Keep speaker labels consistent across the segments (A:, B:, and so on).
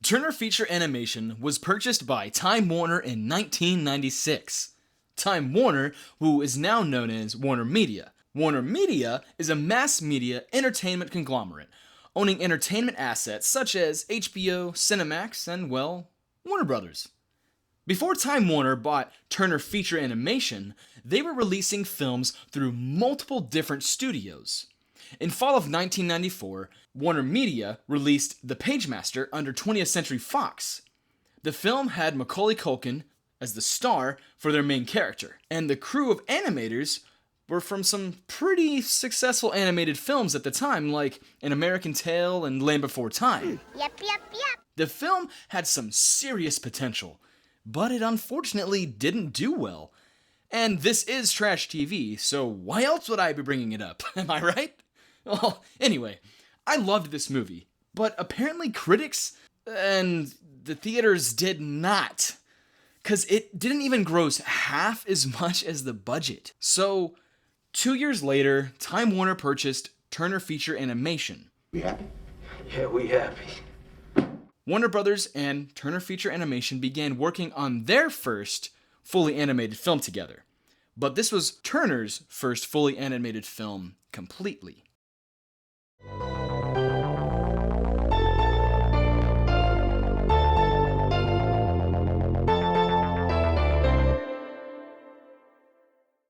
A: Turner Feature Animation was purchased by Time Warner in 1996. Time Warner, who is now known as Warner Media. Warner Media is a mass media entertainment conglomerate, owning entertainment assets such as HBO, Cinemax, and, well, Warner Brothers. Before Time Warner bought Turner Feature Animation, they were releasing films through multiple different studios. In fall of 1994, Warner Media released The Pagemaster under 20th Century Fox. The film had Macaulay Culkin as the star for their main character, and the crew of animators were from some pretty successful animated films at the time, like An American Tail and Land Before Time.
B: Yep.
A: The film had some serious potential, but it unfortunately didn't do well. And this is trash TV, so why else would I be bringing it up? Am I right? Well, anyway, I loved this movie, but apparently critics and the theaters did not, because it didn't even gross half as much as the budget. So, 2 years later, Time Warner purchased Turner Feature Animation.
C: We happy? Yeah, we happy.
A: Warner Brothers and Turner Feature Animation began working on their first fully animated film together. But this was Turner's first fully animated film completely.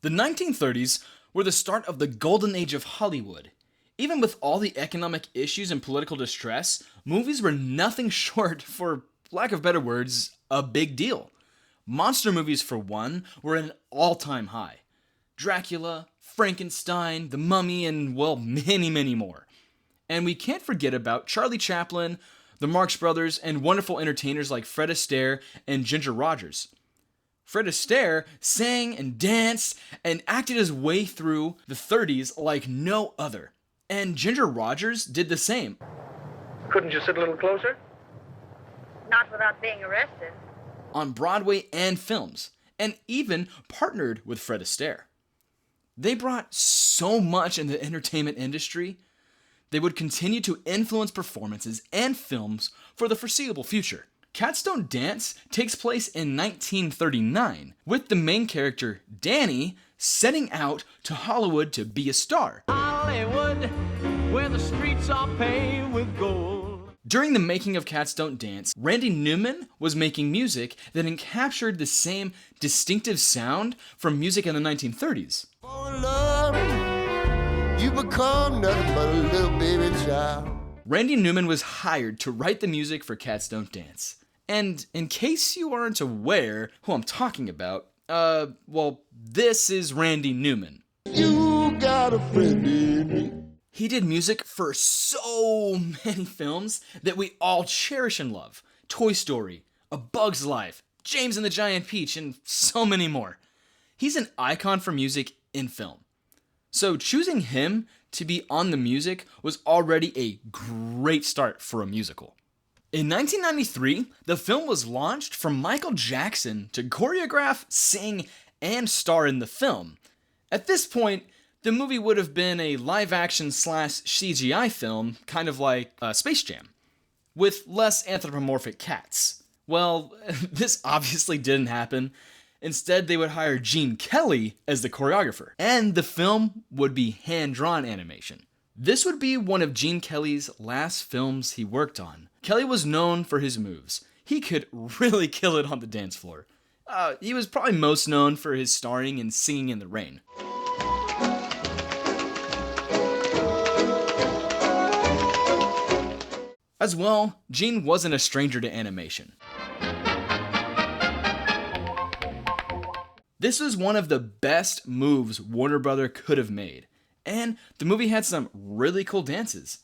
A: The 1930s were the start of the golden age of Hollywood. Even with all the economic issues and political distress, movies were nothing short, for lack of better words, a big deal. Monster movies, for one, were at an all-time high. Dracula, Frankenstein, The Mummy, and, well, many more. And we can't forget about Charlie Chaplin, the Marx Brothers, and wonderful entertainers like Fred Astaire and Ginger Rogers. Fred Astaire sang and danced and acted his way through the 30s like no other. And Ginger Rogers did the same.
D: Couldn't you sit a little closer?
B: Not without being arrested.
A: On Broadway and films, and even partnered with Fred Astaire. They brought so much in the entertainment industry. They would continue to influence performances and films for the foreseeable future. Catstone Dance takes place in 1939, with the main character, Danny, setting out to Hollywood to be a star.
E: Hollywood, where the streets are paved with gold.
A: During the making of Catstone Dance, Randy Newman was making music that encaptured the same distinctive sound from music in the 1930s.
F: For love, you become nothing but a little baby child.
A: Randy Newman was hired to write the music for Catstone Dance. And in case you aren't aware who I'm talking about, well, this is Randy Newman.
F: You got a friend in me.
A: He did music for so many films that we all cherish and love. Toy Story, A Bug's Life, James and the Giant Peach, and so many more. He's an icon for music in film. So choosing him to be on the music was already a great start for a musical. In 1993, the film was launched for Michael Jackson to choreograph, sing, and star in the film. At this point, the movie would have been a live-action / CGI film, kind of like Space Jam, with less anthropomorphic cats. Well, this obviously didn't happen. Instead, they would hire Gene Kelly as the choreographer, and the film would be hand-drawn animation. This would be one of Gene Kelly's last films he worked on. Kelly was known for his moves. He could really kill it on the dance floor. He was probably most known for his starring in Singing in the Rain. As well, Gene wasn't a stranger to animation. This was one of the best moves Warner Bros. Could have made, and the movie had some really cool dances.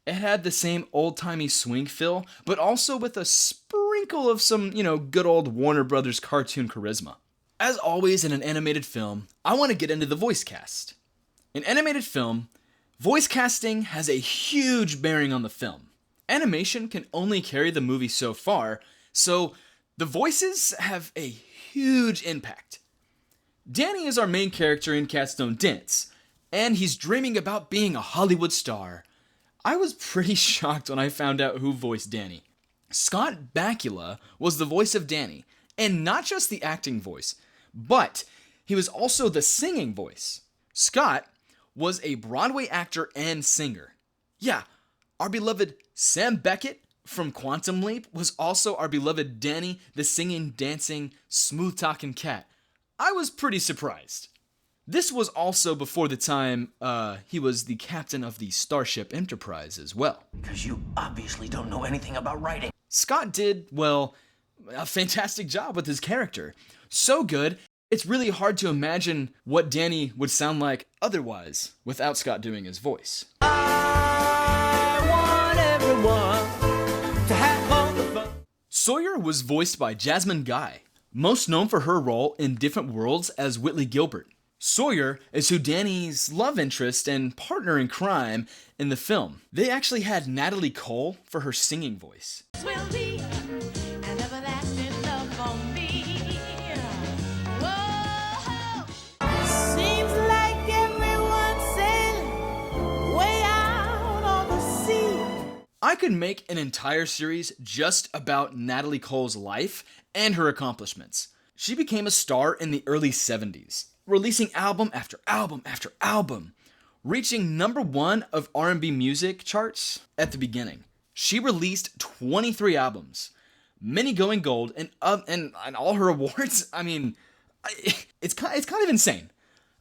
A: It had the same old-timey swing feel, but also with a sprinkle of some, good old Warner Bros. Cartoon charisma. As always in an animated film, I want to get into the voice cast. In animated film, voice casting has a huge bearing on the film. Animation can only carry the movie so far, so the voices have a huge impact. Danny is our main character in Catstone Dance, and he's dreaming about being a Hollywood star. I was pretty shocked when I found out who voiced Danny. Scott Bakula was the voice of Danny, and not just the acting voice, but he was also the singing voice. Scott was a Broadway actor and singer. Yeah, our beloved Sam Beckett from Quantum Leap was also our beloved Danny, the singing, dancing, smooth-talking cat. I was pretty surprised. This was also before the time he was the captain of the Starship Enterprise as well.
C: Because you obviously don't know anything about writing.
A: Scott did, well, a fantastic job with his character. So good, it's really hard to imagine what Danny would sound like otherwise without Scott doing his voice.
E: I want everyone to have all the fun.
A: Sawyer was voiced by Jasmine Guy, most known for her role in Different Worlds as Whitley Gilbert. Sawyer is who Danny's love interest and partner in crime in the film. They actually had Natalie Cole for her singing voice.
G: Will be an everlasting love for me. Whoa. Seems like everyone's sailing way out on the sea.
A: I could make an entire series just about Natalie Cole's life and her accomplishments. She became a star in the early 70s, releasing album after album after album, reaching number 1 of R&B music charts at the beginning. She released 23 albums, many going gold, and all her awards. I mean, it's kind of insane.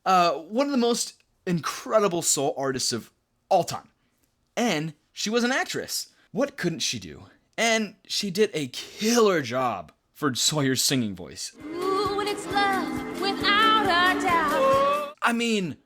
A: One of the most incredible soul artists of all time, and she was an actress. What couldn't she do? And she did a killer job for Sawyer's singing voice.
G: Ooh, and it's love without a doubt.
A: I mean,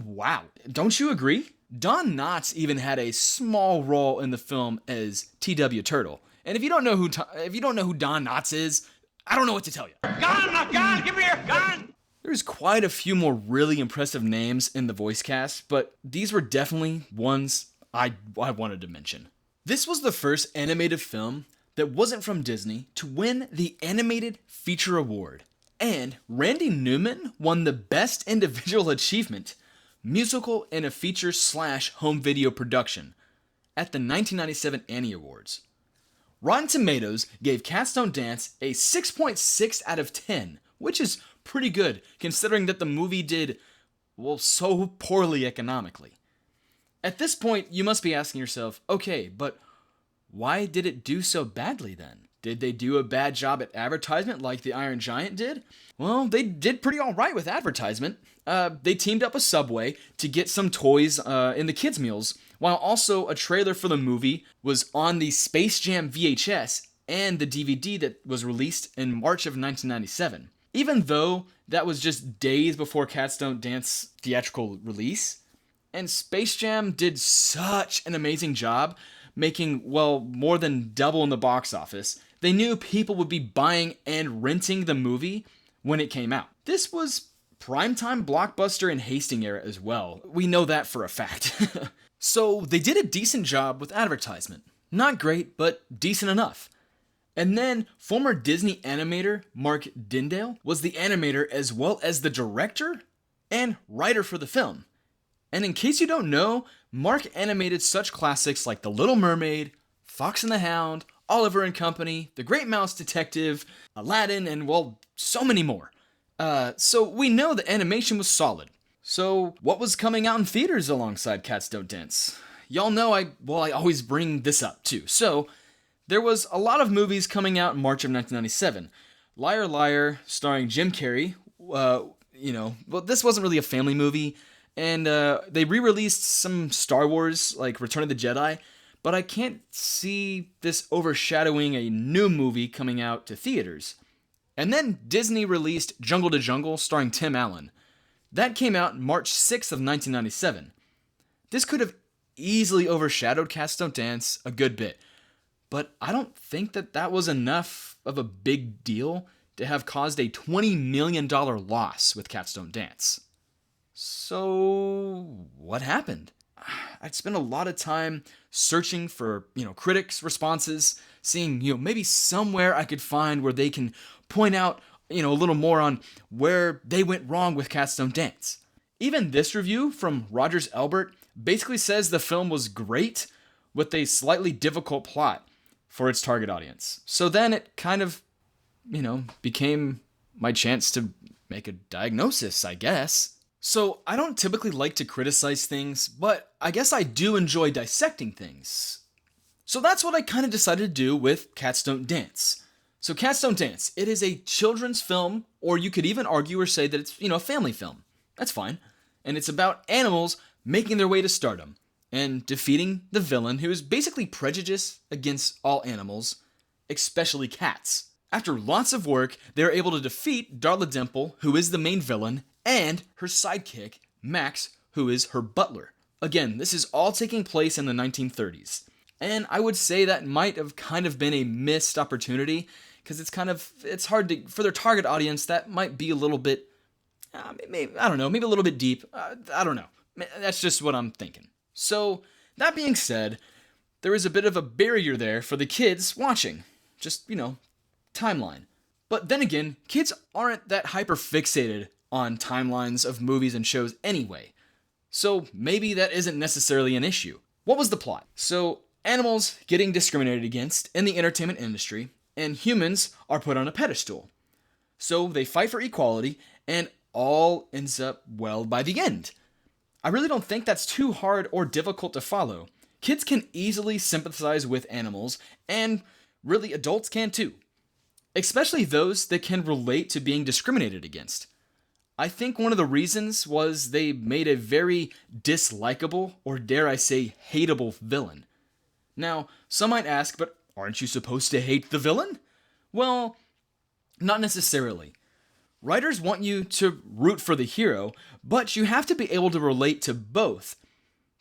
A: wow. Don't you agree? Don Knotts even had a small role in the film as T.W. Turtle. And if you don't know who Don Knotts is, I don't know what to tell you.
E: Gun, give me your gun!
A: There's quite a few more really impressive names in the voice cast, but these were definitely ones I wanted to mention. This was the first animated film that wasn't from Disney to win the Animated Feature Award. And Randy Newman won the Best Individual Achievement, Musical in a Feature/Home Video Production at the 1997 Annie Awards. Rotten Tomatoes gave Catstone Dance a 6.6 out of 10, which is pretty good considering that the movie did, well, so poorly economically. At this point, you must be asking yourself, okay, but why did it do so badly then? Did they do a bad job at advertisement like the Iron Giant did? Well, they did pretty alright with advertisement. They teamed up with Subway to get some toys in the kids' meals, while also a trailer for the movie was on the Space Jam VHS and the DVD that was released in March of 1997. Even though that was just days before Catstone Dance theatrical release, and Space Jam did such an amazing job making, well, more than double in the box office, they knew people would be buying and renting the movie when it came out. This was primetime blockbuster in Hastings era as well. We know that for a fact. So they did a decent job with advertisement. Not great, but decent enough. And then former Disney animator Mark Dindale was the animator as well as the director and writer for the film. And in case you don't know, Mark animated such classics like The Little Mermaid, Fox and the Hound, Oliver and Company, The Great Mouse Detective, Aladdin, and, well, so many more. So we know the animation was solid. So what was coming out in theaters alongside Catstone Dance? Y'all know I always bring this up too. So there was a lot of movies coming out in March of 1997. Liar Liar, starring Jim Carrey. Well, this wasn't really a family movie. And they re-released some Star Wars, like Return of the Jedi, but I can't see this overshadowing a new movie coming out to theaters. And then Disney released Jungle to Jungle, starring Tim Allen. That came out March 6th of 1997. This could have easily overshadowed Catstone Dance a good bit, but I don't think that was enough of a big deal to have caused a $20 million loss with Catstone Dance. So, what happened? I'd spent a lot of time searching for, critics' responses, seeing, maybe somewhere I could find where they can point out, a little more on where they went wrong with Catstone Dance. Even this review from Rogers Elbert basically says the film was great with a slightly difficult plot. for its target audience. So then it kind of, became my chance to make a diagnosis, I guess. So I don't typically like to criticize things, but I guess I do enjoy dissecting things. So that's what I kind of decided to do with Catstone Dance. So Catstone Dance, it is a children's film, or you could even argue or say that it's, a family film. That's fine. And it's about animals making their way to stardom and defeating the villain who is basically prejudiced against all animals, especially cats. After lots of work, they are able to defeat Darla Dimple, who is the main villain, and her sidekick, Max, who is her butler. Again, this is all taking place in the 1930s. And I would say that might have kind of been a missed opportunity, because it's hard to, for their target audience, that might be a little bit, maybe a little bit deep. I don't know. That's just what I'm thinking. So, that being said, there is a bit of a barrier there for the kids watching. Just, timeline. But then again, kids aren't that hyper fixated on timelines of movies and shows anyway. So maybe that isn't necessarily an issue. What was the plot? So, animals getting discriminated against in the entertainment industry, and humans are put on a pedestal. So they fight for equality, and all ends up well by the end. I really don't think that's too hard or difficult to follow. Kids can easily sympathize with animals, and really adults can too. Especially those that can relate to being discriminated against. I think one of the reasons was they made a very dislikable, or dare I say, hateable villain. Now, some might ask, but aren't you supposed to hate the villain? Well, not necessarily. Writers want you to root for the hero, but you have to be able to relate to both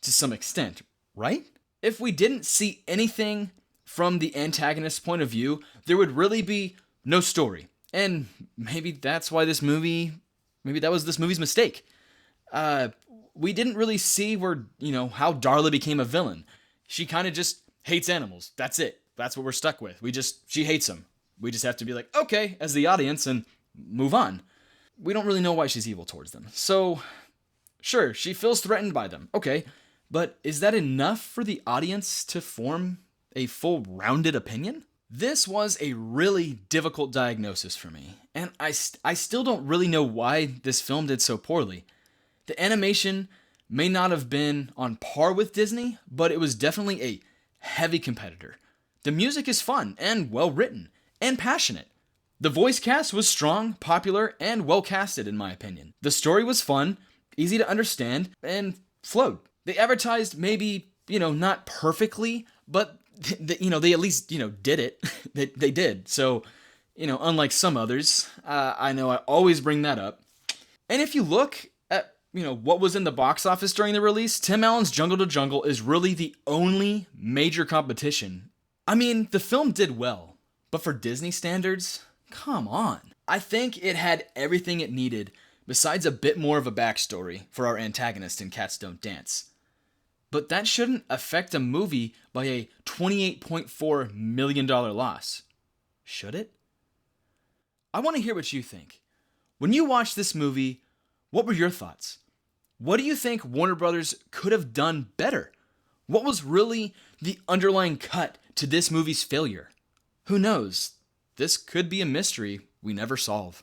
A: to some extent, right? If we didn't see anything from the antagonist's point of view, there would really be no story. And maybe that's why this movie's mistake. We didn't really see where, how Darla became a villain. She kind of just hates animals. That's it. That's what we're stuck with. She hates them. We just have to be like, okay, as the audience, and move on. We don't really know why she's evil towards them. So, sure, she feels threatened by them. Okay, but is that enough for the audience to form a full rounded opinion? This was a really difficult diagnosis for me, and I still don't really know why this film did so poorly. The animation may not have been on par with Disney, but it was definitely a heavy competitor. The music is fun and well written and passionate. The voice cast was strong, popular, and well casted in my opinion. The story was fun, easy to understand, and flowed. They advertised maybe, not perfectly, but they at least, did it. they did. So, unlike some others, I know I always bring that up. And if you look at, what was in the box office during the release, Tim Allen's Jungle to Jungle is really the only major competition. I mean, the film did well, but for Disney standards, come on. I think it had everything it needed, besides a bit more of a backstory for our antagonist in Catstone Dance. But that shouldn't affect a movie by a $28.4 million loss. Should it? I want to hear what you think. When you watched this movie, what were your thoughts? What do you think Warner Brothers could have done better? What was really the underlying cut to this movie's failure? Who knows? This could be a mystery we never solve.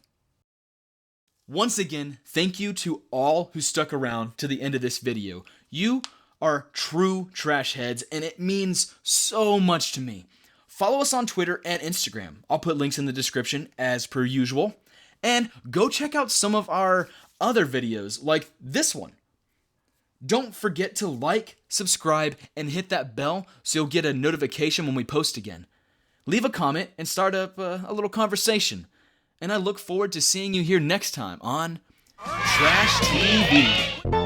A: Once again, thank you to all who stuck around to the end of this video. You are true trash heads, and it means so much to me. Follow us on Twitter and Instagram. I'll put links in the description as per usual. And go check out some of our other videos like this one. Don't forget to like, subscribe, and hit that bell so you'll get a notification when we post again. Leave a comment and start up a little conversation. And I look forward to seeing you here next time on Trash TV.